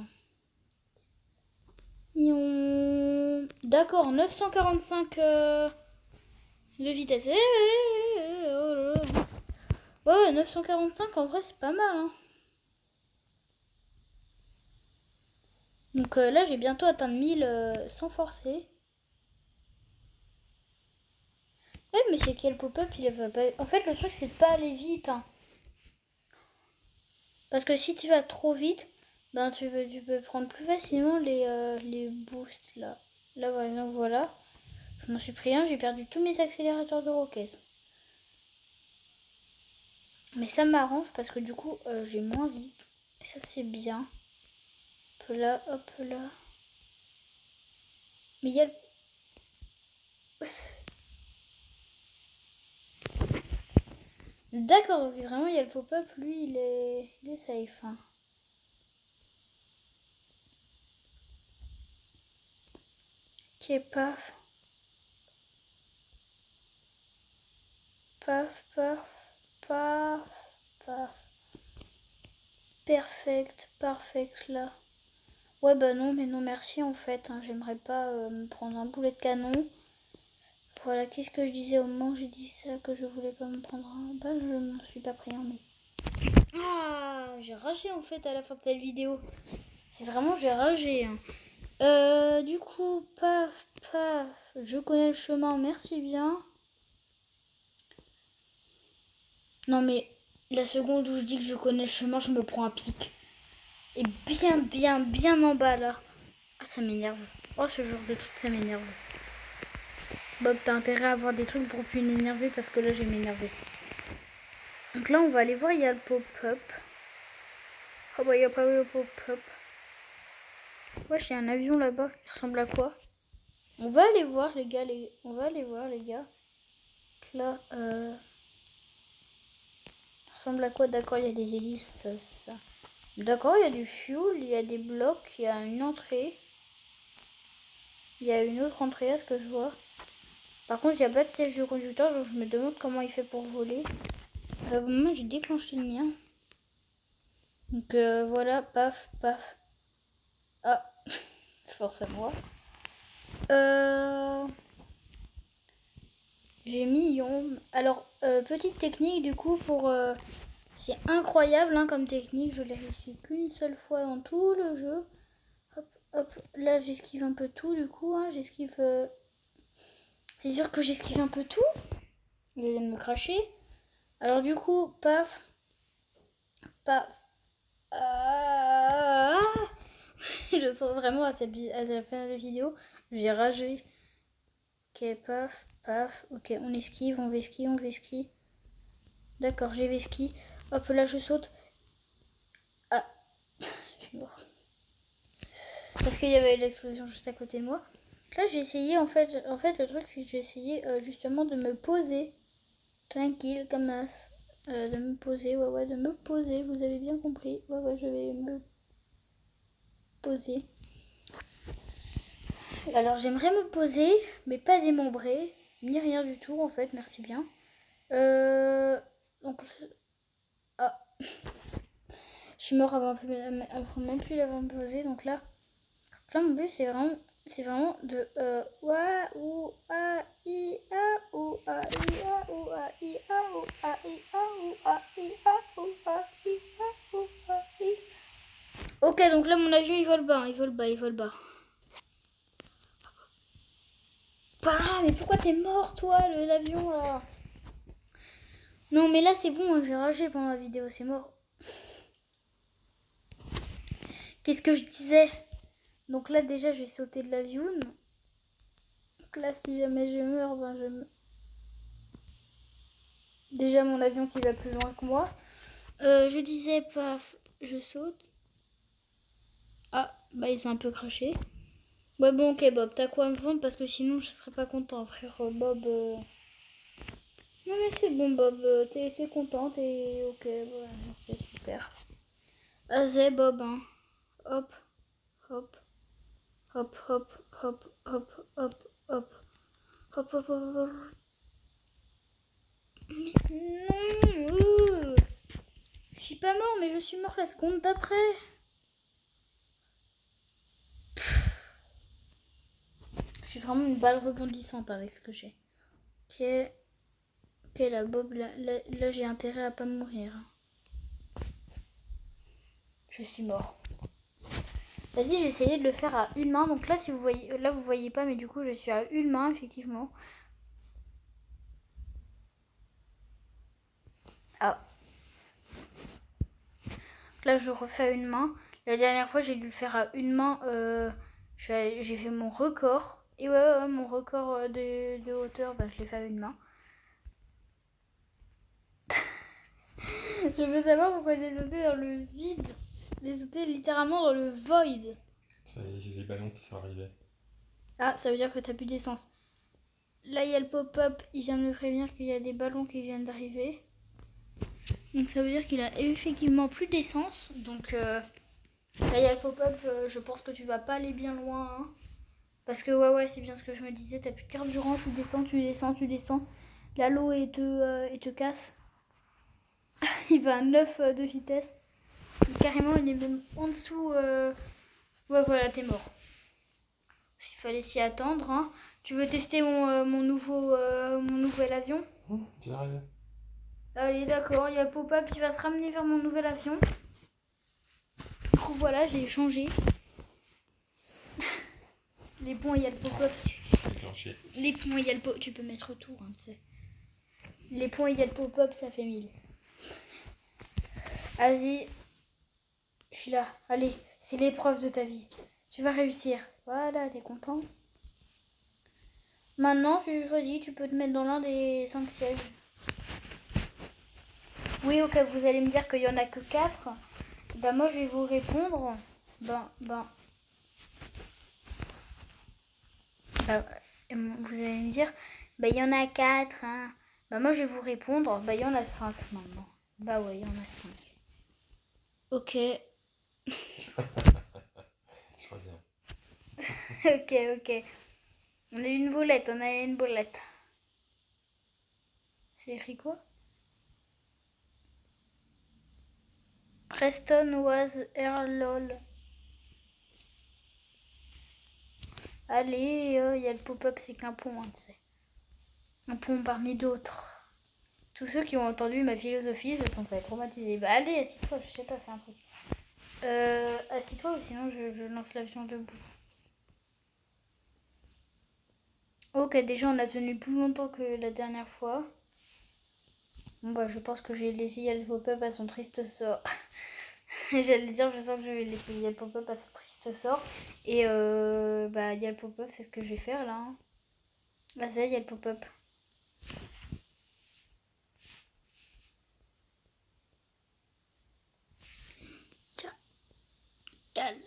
[SPEAKER 1] D'accord, 945 de vitesse. Ouais, 945, en vrai, c'est pas mal. Hein. Donc là, j'ai bientôt atteint 1000 sans forcer. Ouais, mais c'est quel pop-up, il va pas... En fait, le truc, c'est de pas aller vite. Hein. Parce que si tu vas trop vite, ben tu peux prendre plus facilement les boosts, là. Là, par exemple, voilà. Je m'en suis pris un, j'ai perdu tous mes accélérateurs de roquettes. Mais ça m'arrange parce que du coup, j'ai moins vite. Et ça c'est bien. Hop là, hop là. Mais il y a le... D'accord, donc vraiment il y a le pop-up, lui il est safe. Hein. Ok, paf. Paf, paf, paf, paf. Perfect là. Ouais bah non, mais non merci en fait. Hein. J'aimerais pas me prendre un boulet de canon. Voilà, qu'est-ce que je disais au moment où j'ai dit ça, que je voulais pas me prendre un... Bah je m'en suis pas pris un mais... Ah, j'ai ragé en fait à la fin de cette vidéo. C'est vraiment, j'ai ragé. Hein. Du coup, paf, paf, je connais le chemin, merci bien. Non mais, la seconde où je dis que je connais le chemin, je me prends un pic. Et bien en bas là. Ah, ça m'énerve. Oh, ce genre de truc, ça m'énerve. Bob, t'as intérêt à avoir des trucs pour plus m'énerver parce que là, je vais m'énerver. Donc là, on va aller voir, il y a le pop-up. Oh bah, il n'y a pas eu le pop-up. Wesh, il y a un avion là-bas. Il ressemble à quoi? On va aller voir, les gars. On va aller voir, les gars. Là, il ressemble à quoi? D'accord, il y a des hélices, ça. D'accord, il y a du fuel, il y a des blocs, il y a une entrée. Il y a une autre entrée, à ce que je vois. Par contre, il n'y a pas de siège de conducteur, donc je me demande comment il fait pour voler. Moi, j'ai déclenché le mien. Donc voilà, paf, paf. Ah, force à moi. J'ai mis Yom. Alors, petite technique du coup pour... c'est incroyable hein, comme technique, je l'ai réussi qu'une seule fois dans tout le jeu. Hop, hop, là j'esquive un peu tout du coup, hein, j'esquive... C'est sûr que j'esquive un peu tout. Il vient de me cracher. Alors du coup, paf, paf. Je sens vraiment à la fin de la vidéo, j'ai ragé. Ok, paf, paf. Ok, on esquive, on vesquille, on vesquille. D'accord, j'ai vesquille. Hop, là je saute. Ah, je suis mort. Parce qu'il y avait l'explosion juste à côté de moi. Là j'ai essayé en fait le truc c'est que j'ai essayé justement de me poser. Tranquille comme as. De me poser, ouais, de me poser, vous avez bien compris. Ouais, je vais me poser. Alors j'aimerais me poser, mais pas démembrer, ni rien du tout en fait, merci bien. Donc, ah, je suis mort avant même plus l'avoir posé, donc là mon but c'est vraiment de wa ou a i a ou a i a ou a i a ou a i a ou a i a ou a i a ou a i. Ok, donc là mon avion il vole bas, il vole bas. Ah, mais pourquoi t'es mort toi, l'avion là? Non mais là c'est bon, hein, j'ai ragé pendant la vidéo, c'est mort. Qu'est-ce que je disais? Donc là déjà je vais sauter de l'avion. Donc là si jamais je meurs, ben je meurs. Déjà mon avion qui va plus loin que moi. Je disais paf, je saute. Ah, bah il s'est un peu craché. Ouais bon ok Bob, t'as quoi à me vendre parce que sinon je serais pas content frère Bob. Non mais c'est bon Bob, t'es content, t'es ok, ouais, c'est super. Vas-y Bob, hein. Hop, hop, hop, hop, hop, hop, hop, hop, hop, hop, hop. Non, je suis pas mort, mais je suis mort la seconde d'après. Je suis vraiment une balle rebondissante avec ce que j'ai. Ok, ok là Bob, là j'ai intérêt à pas mourir. Je suis mort. Vas-y, j'ai essayé de le faire à une main. Donc là, si vous voyez, là vous voyez pas, mais du coup, je suis à une main effectivement. Ah. Là, je refais à une main. La dernière fois, j'ai dû le faire à une main. J'ai fait mon record. Et ouais, mon record de hauteur, bah, je l'ai fait à une main. Je veux savoir pourquoi j'ai sauté dans le vide. J'ai sauté littéralement dans le void.
[SPEAKER 2] Ça y est, j'ai les ballons qui sont arrivés.
[SPEAKER 1] Ah, ça veut dire que t'as plus d'essence. Là, il y a le pop-up. Il vient de me prévenir qu'il y a des ballons qui viennent d'arriver. Donc ça veut dire qu'il a effectivement plus d'essence. Donc là, il y a le pop-up. Je pense que tu vas pas aller bien loin. Hein. Parce que ouais, c'est bien ce que je me disais. T'as plus de carburant. Tu descends, tu descends, tu descends. Là, l'eau il te casse. Il va à 9 de vitesse. Et carrément, il est même en dessous. Ouais, voilà, t'es mort. Il fallait s'y attendre. Hein. Tu veux tester mon nouvel avion?
[SPEAKER 2] J'arrive.
[SPEAKER 1] Allez, d'accord, il y a le pop-up qui va se ramener vers mon nouvel avion. Du coup, voilà, je l'ai changé. Les points, il y a le pop-up. Les points, il y a le pop-up. Tu peux mettre autour, hein, tu sais. Les points, il y a le pop-up, ça fait 1000. Vas-y. Je suis là. Allez, c'est l'épreuve de ta vie. Tu vas réussir. Voilà, t'es content? Maintenant, tu choisis, tu peux te mettre dans l'un des 5 sièges. Oui, ok, vous allez me dire qu'il n'y en a que 4. Ben moi, je vais vous répondre. Vous allez me dire, il y en a 4. Hein. Moi, je vais vous répondre, il y en a 5 maintenant. Bah ouais, il y en a 5. Ok.
[SPEAKER 2] Je reviens.
[SPEAKER 1] ok. On a une boulette. J'ai écrit quoi? Preston was lol. Allez, il y a le pop-up, c'est qu'un pont, hein, tu sais. Un pont parmi d'autres. Tous ceux qui ont entendu ma philosophie se sont fait traumatiser. Bah allez, assis-toi, je sais pas, fais un truc. Assis-toi ou sinon je lance l'avion debout. Ok, déjà on a tenu plus longtemps que la dernière fois. Bon bah je pense que je vais laisser Yel Pop-up à son triste sort. J'allais dire, je sens que je vais laisser Yel Pop-up à son triste sort. Et Yel Pop-up, c'est ce que je vais faire là. Hein. Là c'est Yel Pop-up. Tiens, calme.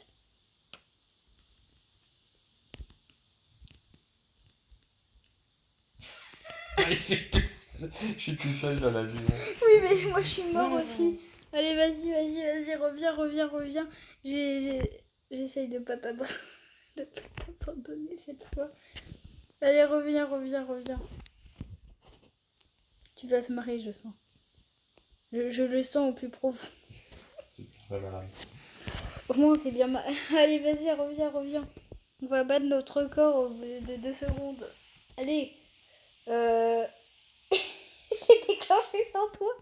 [SPEAKER 2] Je suis tout seul dans l'avion.
[SPEAKER 1] Oui, mais moi je suis mort aussi. Allez, vas-y, reviens. J'essaye de pas t'abandonner cette fois. Allez, reviens. Tu vas te marrer, je sens. Je le sens au plus profond.
[SPEAKER 2] C'est pas grave.
[SPEAKER 1] Au moins, c'est bien Allez, vas-y, reviens. On va battre notre record au bout de 2 secondes. Allez. J'ai déclenché sans toi.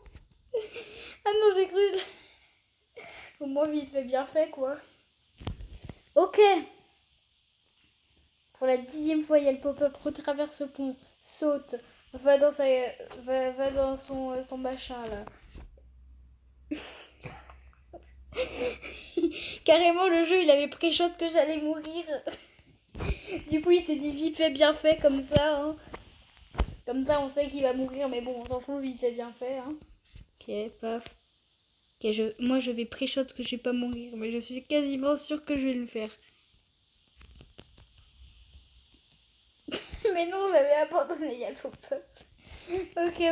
[SPEAKER 1] Ah non, j'ai cru. Au moins, vite fait bien fait, quoi. Ok. Pour la 10e fois, il y a le pop-up, retraverse ce pont, saute, va dans son machin là. Carrément, le jeu, il avait pré-shot que j'allais mourir. Du coup, il s'est dit vite fait bien fait comme ça. Hein. Comme ça, on sait qu'il va mourir, mais bon, on s'en fout, vite fait bien fait. Hein. Ok, paf. Ok, moi, je vais pré-shot que je vais pas mourir, mais je suis quasiment sûre que je vais le faire. Mais non, j'avais abandonné, il y a le pop-up. Ok.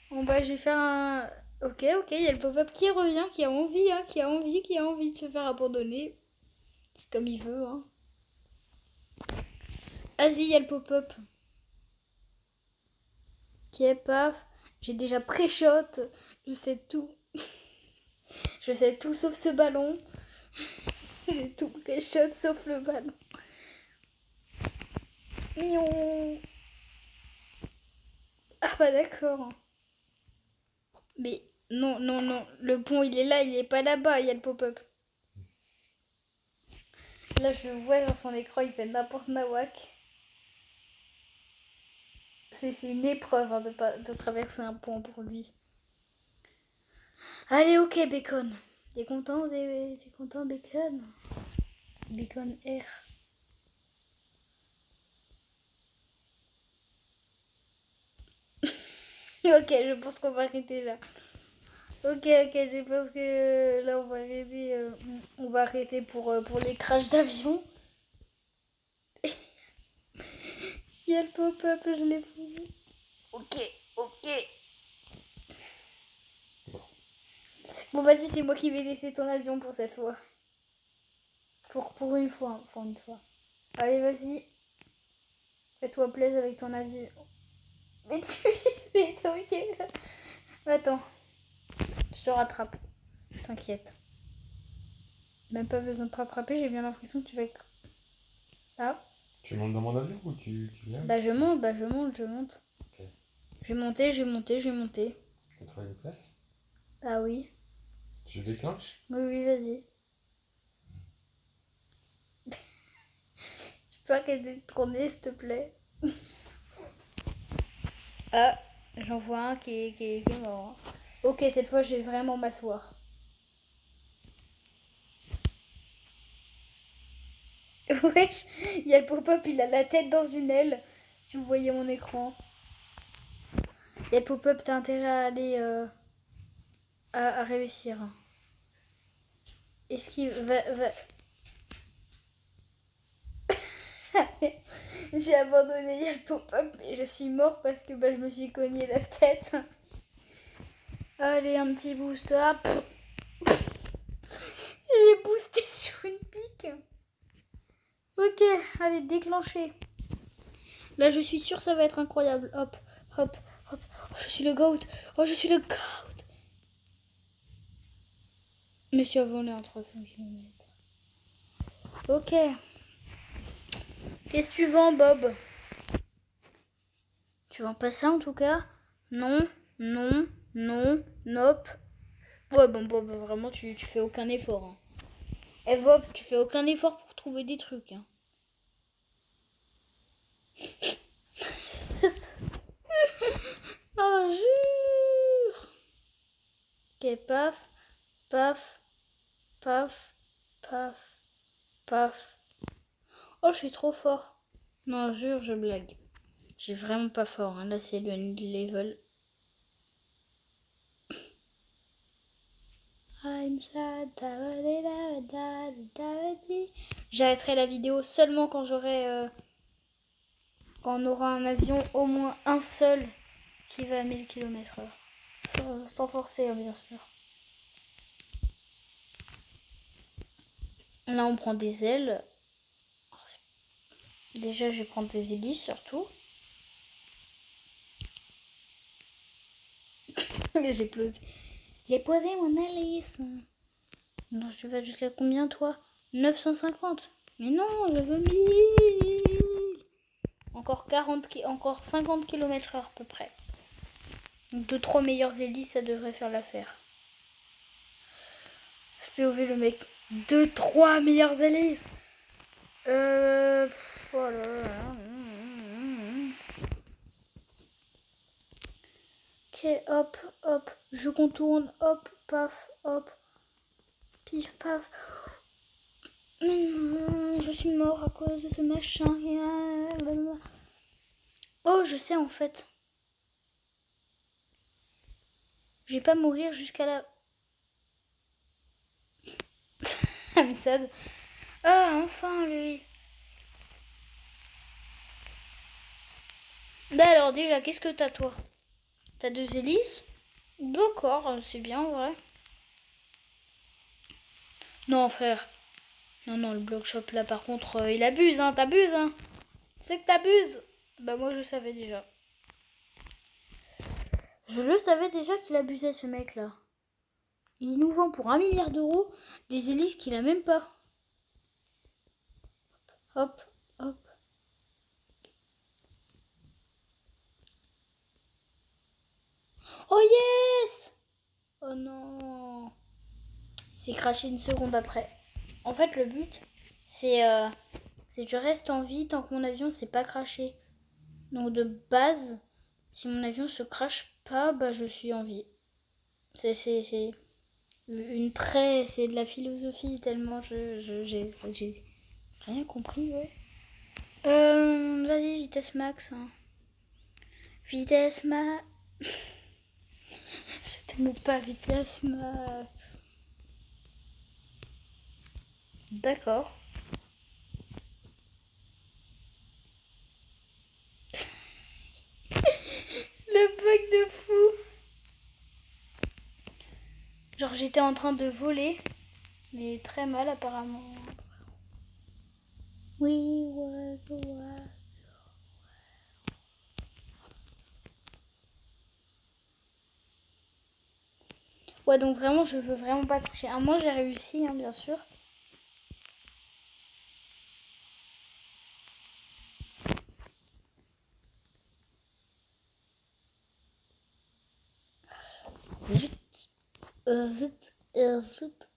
[SPEAKER 1] Bon bah, je vais faire un... Ok, il y a le pop-up qui revient, qui a envie, hein, qui a envie de se faire abandonner. C'est comme il veut, hein. Vas-y, il y a le pop-up. Ok, paf. J'ai déjà pré-shot. Je sais tout. Je sais tout sauf ce ballon. J'ai tout pré-shot sauf le ballon. Mion. Ah bah d'accord. Mais non. Le pont, il est là, il est pas là-bas, il y a le pop-up. Là, je le vois dans son écran, il fait n'importe nawak. C'est une épreuve hein, de traverser un pont pour lui. Allez, ok, Bacon. T'es content, Bacon? Bacon R. Ok, je pense qu'on va arrêter là. Ok, je pense que là on va arrêter pour les crashs d'avion. Il y a le pop-up, je l'ai foutu. Ok. Bon, vas-y, c'est moi qui vais laisser ton avion pour cette fois. Pour une fois, hein, pour une fois. Allez, vas-y. Fais-toi plaisir avec ton avion. Mais tu es ok. Attends, je te rattrape. T'inquiète. Même pas besoin de te rattraper, j'ai bien l'impression que tu vas être... Ah,
[SPEAKER 2] Tu montes dans mon avion ou tu viens?
[SPEAKER 1] bah je monte.
[SPEAKER 2] Ok.
[SPEAKER 1] Je vais monter.
[SPEAKER 2] Tu trouves une place?
[SPEAKER 1] Ah oui.
[SPEAKER 2] Je déclenche?
[SPEAKER 1] Oui, vas-y. Tu peux arrêter de tourner, s'il te plaît. Ah, j'en vois un qui est mort. Ok, cette fois, je vais vraiment m'asseoir. Wesh, il y a le pop-up, il a la tête dans une aile. Si vous voyez mon écran. Il y a le pop-up, t'as intérêt à aller... à réussir. Est-ce qu'il va... J'ai abandonné, il y a le pop-up et je suis mort parce que je me suis cogné la tête. Allez, un petit boost. Hop. J'ai boosté sur une pique. Ok, allez, déclencher. Là, je suis sûre ça va être incroyable. Hop. Oh, je suis le GOAT. Mais je suis volé en 300 km. Ok. Qu'est-ce que tu vends, Bob? Tu vends pas ça en tout cas? Non. Nope. Ouais, bon, Bob, vraiment, tu fais aucun effort. Hein. Eh, Bob, tu fais aucun effort pour trouver des trucs. Hein. Oh, jure. Ok, paf. Oh, je suis trop fort. Non, jure, je blague. J'ai vraiment pas fort. Hein. Là, c'est le level. J'arrêterai la vidéo seulement quand quand on aura un avion, au moins un seul, qui va à 1000 km/h. Sans forcer, hein, bien sûr. Là, on prend des ailes. Déjà, je vais prendre des hélices surtout. J'ai posé mon hélice. Non, tu vas jusqu'à combien, toi? 950. Mais non, je veux 1000. Encore 50 km/h à peu près. Donc, 2-3 meilleures hélices, ça devrait faire l'affaire. SPOV le mec. 2-3 meilleures hélices. Voilà. Ok, hop. Je contourne. Hop, paf, hop. Pif, paf. Mais non, je suis mort à cause de ce machin. Oh, je sais en fait. Je vais pas mourir jusqu'à la... Amissad. Ah, enfin, lui. Bah alors, déjà, qu'est-ce que t'as, toi? T'as 2 hélices? D'accord, c'est bien, ouais. Non, frère. Non, le block shop, là, par contre, il abuse, hein. T'abuses, hein. C'est que t'abuses. Bah, moi, je savais déjà. Je le savais déjà qu'il abusait, ce mec-là. Il nous vend pour 1 milliard d'euros des hélices qu'il a même pas. Hop. Oh yes! Oh non. C'est craché une seconde après. En fait, le but, c'est que je reste en vie tant que mon avion s'est pas craché. Donc de base, si mon avion se crache pas, bah je suis en vie. C'est c'est de la philosophie tellement j'ai rien compris, ouais. Vas-y, vitesse max. Hein. Vitesse max. C'était mon pas vitesse max. D'accord. Le bug de fou. Genre j'étais en train de voler, mais très mal apparemment. Oui, ouais. Ouais, donc vraiment, je veux vraiment pas toucher. À moi, j'ai réussi, hein, bien sûr. Zut. Zut.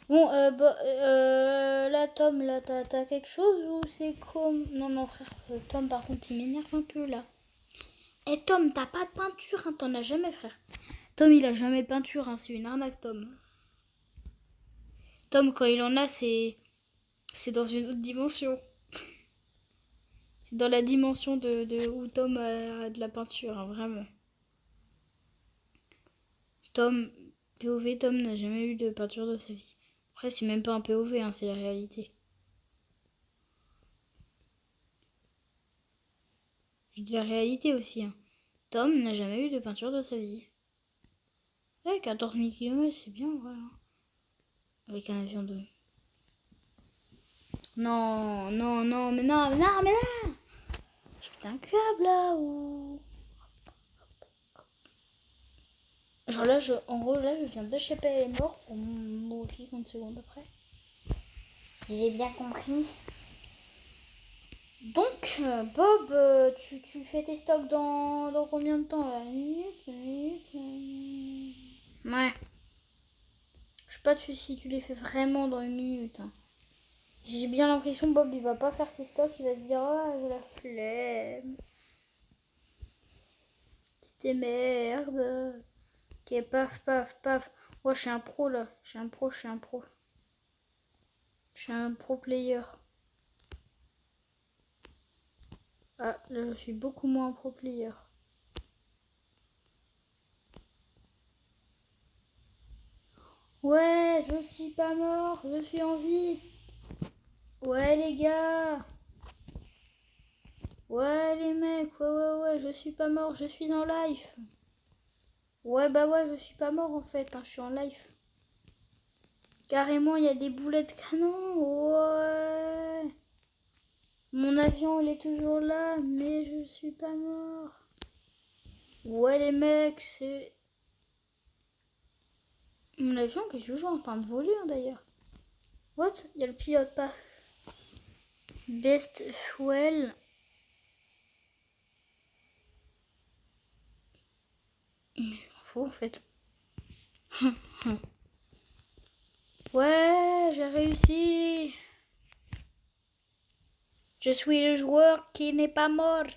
[SPEAKER 1] Bon, là, Tom, là, t'as quelque chose ou c'est comme... Non, non, frère, Tom, par contre, il m'énerve un peu, là. Eh, Tom, t'as pas de peinture, hein, t'en as jamais, frère. Tom, il a jamais de peinture, hein, c'est une arnaque, Tom. Tom, quand il en a, c'est dans une autre dimension. C'est dans la dimension de où Tom a de la peinture, hein, vraiment. Tom, POV, Tom n'a jamais eu de peinture de sa vie. Après, c'est même pas un POV, hein, c'est la réalité. Je dis la réalité aussi, hein. Tom n'a jamais eu de peinture de sa vie. Ouais, 14 000 km, c'est bien, voilà. Avec un avion de... Non, non, non, mais non, mais non, mais là j'ai pété un câble, là, ou... Genre là, en gros, là, je viens d'échapper à la mort pour mourir 30 secondes après. Si j'ai bien compris. Donc, Bob, tu fais tes stocks dans combien de temps, là? Une minute. Ouais. Je sais pas si tu les fais vraiment dans une minute, hein. J'ai bien l'impression Bob il va pas faire ses stocks, il va se dire ah j'ai la flemme. Petite merde. Ok, paf, paf, paf. Ouais, je suis un pro là. Je suis un pro. Je suis un pro player. Ah, là je suis beaucoup moins pro player. Ouais, je suis pas mort, je suis en vie. Ouais les gars. Ouais les mecs, ouais, je suis pas mort, je suis en live. Ouais, bah ouais, je suis pas mort en fait, hein, je suis en live. Carrément, il y a des boulets de canon. Ouais. Mon avion, il est toujours là, mais je suis pas mort. Ouais, les mecs, c'est... Mon avion qui est toujours en train de voler, hein, d'ailleurs. What? Il y a le pilote pas. Best fuel. Mais faux, en fait. Ouais, j'ai réussi. Je suis le joueur qui n'est pas mort.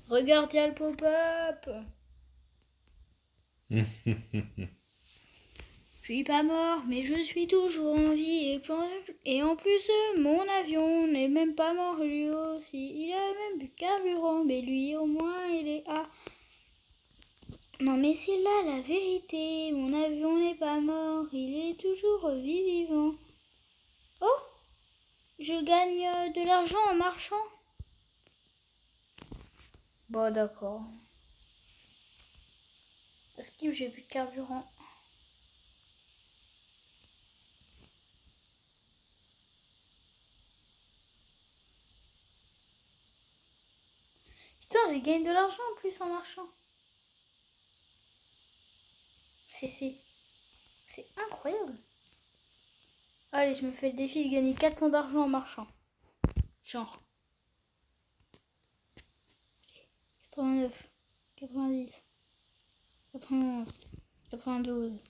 [SPEAKER 1] Regarde, il y a le pop-up. Je suis pas mort, mais je suis toujours en vie. Et en plus, mon avion n'est même pas mort lui aussi. Il a même du carburant, mais lui au moins il est à... Non mais c'est là la vérité. Mon avion n'est pas mort, il est toujours vivant. Oh, je gagne de l'argent en marchant. Bon d'accord. Parce que j'ai plus de carburant. Putain, j'ai gagné de l'argent en plus en marchant. C'est incroyable. Allez, je me fais le défi de gagner 400 d'argent en marchant. Genre. 89, 90, 91, 92,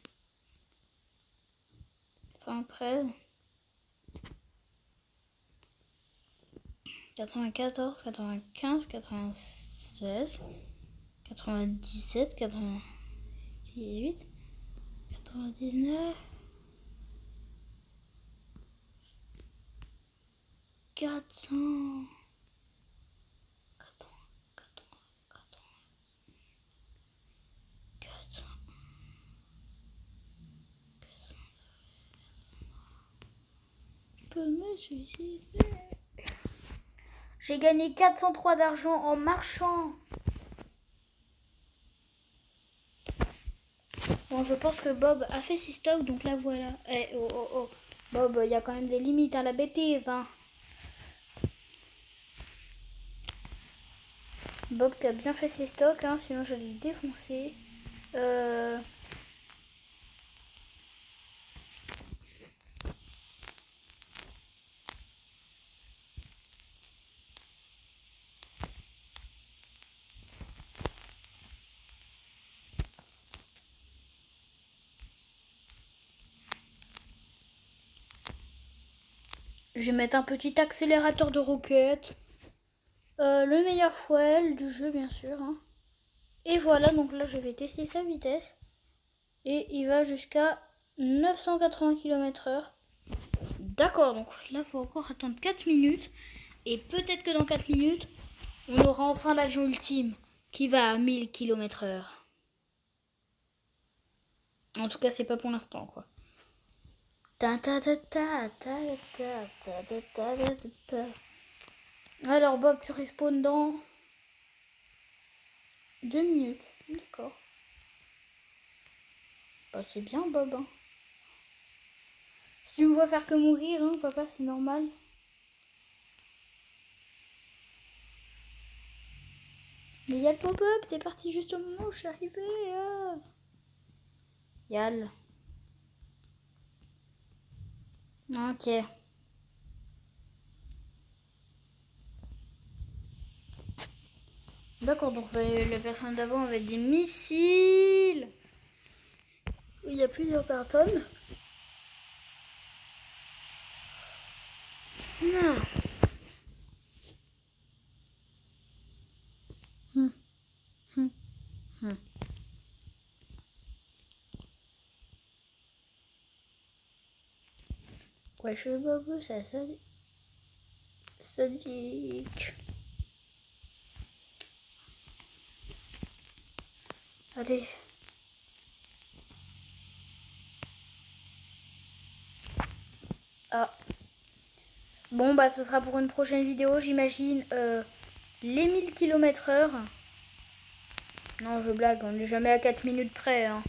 [SPEAKER 1] 93, 94, 95, 96, 97, 98, 99, 400, 80, 80, 80. suicide. J'ai gagné 403 d'argent en marchant. Bon, je pense que Bob a fait ses stocks, donc là voilà. Eh, oh, oh, oh. Bob, il y a quand même des limites à la bêtise, hein. Bob qui a bien fait ses stocks, hein, sinon j'allais le défoncer. Je vais mettre un petit accélérateur de roquette. Le meilleur fuel du jeu, bien sûr, hein. Et voilà, donc là je vais tester sa vitesse. Et il va jusqu'à 980 km/h. D'accord, donc là il faut encore attendre 4 minutes. Et peut-être que dans 4 minutes, on aura enfin l'avion ultime qui va à 1000 km/h. En tout cas, c'est pas pour l'instant, quoi. Alors Bob, tu respawns dans 2 minutes. D'accord. Bah, c'est bien Bob, hein. Si tu me vois faire que mourir, hein, papa, c'est normal. Mais il y a le pop-up, c'est parti juste au moment où je suis arrivée. Yal. Ok. D'accord, donc la personne d'avant avait des missiles. Il y a plusieurs personnes. Non. Ouais, je veux pas ça Sonic. Allez. Ah. Bon, bah, ce sera pour une prochaine vidéo, j'imagine. Les 1000 km/h. Non, je blague, on n'est jamais à 4 minutes près, hein.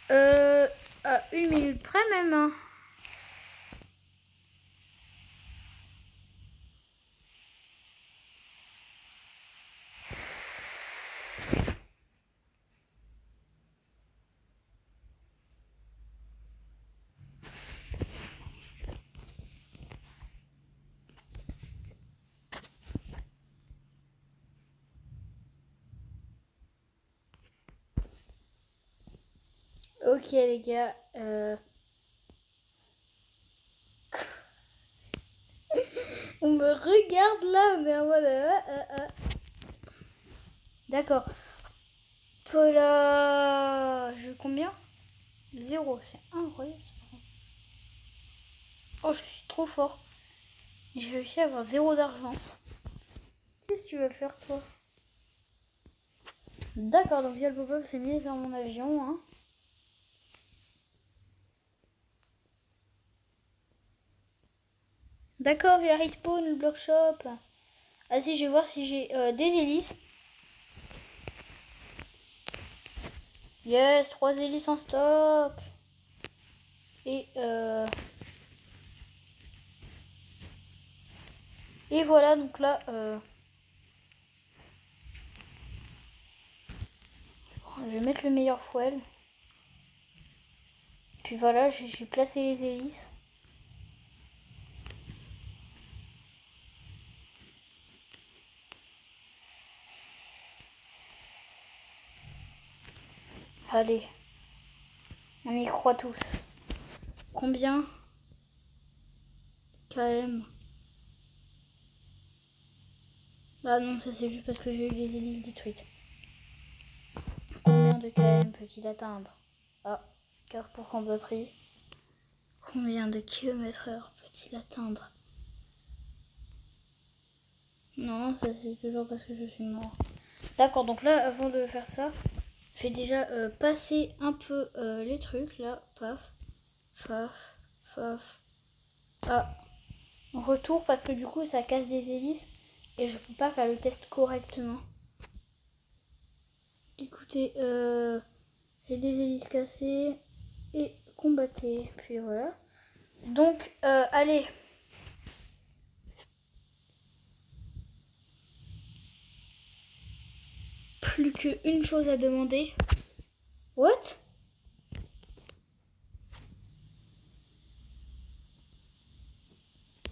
[SPEAKER 1] À 1 minute près même, hein. Ok, les gars. On me regarde là, mais en mode... D'accord. Voilà. Je combien? 0, c'est incroyable. Oh, je suis trop fort. J'ai réussi à avoir 0 d'argent. Qu'est-ce que tu vas faire, toi? D'accord, donc via le pop-up, c'est mis dans mon avion, hein. D'accord, il y a respawn, le block shop. Ah si, je vais voir si j'ai des hélices. Yes, 3 hélices en stock. Et voilà, donc là... je vais mettre le meilleur fuel. Puis voilà, j'ai placé les hélices. Allez. On y croit tous. Combien? KM. Ah non, ça c'est juste parce que j'ai eu les hélices détruites. Combien de KM peut-il atteindre? Ah, 15% de batterie. Combien de km/h peut-il atteindre? Non, ça c'est toujours parce que je suis mort. D'accord, donc là, avant de faire ça, je vais déjà passer un peu les trucs, là. Paf, paf, paf. Ah, retour parce que du coup ça casse des hélices et je peux pas faire le test correctement. Écoutez, j'ai des hélices cassées et combattez. Puis voilà. Donc, allez. Plus qu'une chose à demander. What?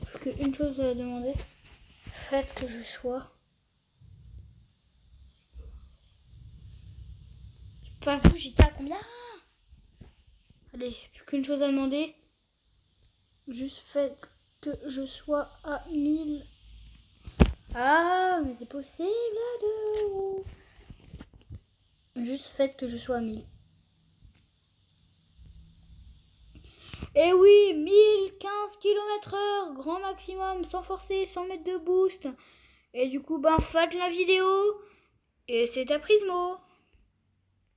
[SPEAKER 1] Plus qu'une chose à demander. Faites que je sois. Pas vous, j'étais à combien? Allez, plus qu'une chose à demander. Juste faites que je sois à 1000. Ah, mais c'est possible de vous. Juste faites que je sois à 1000. Et oui, 1015 km/h, grand maximum, sans forcer, sans mettre de boost. Et du coup, faites la vidéo. Et c'est à Prismo.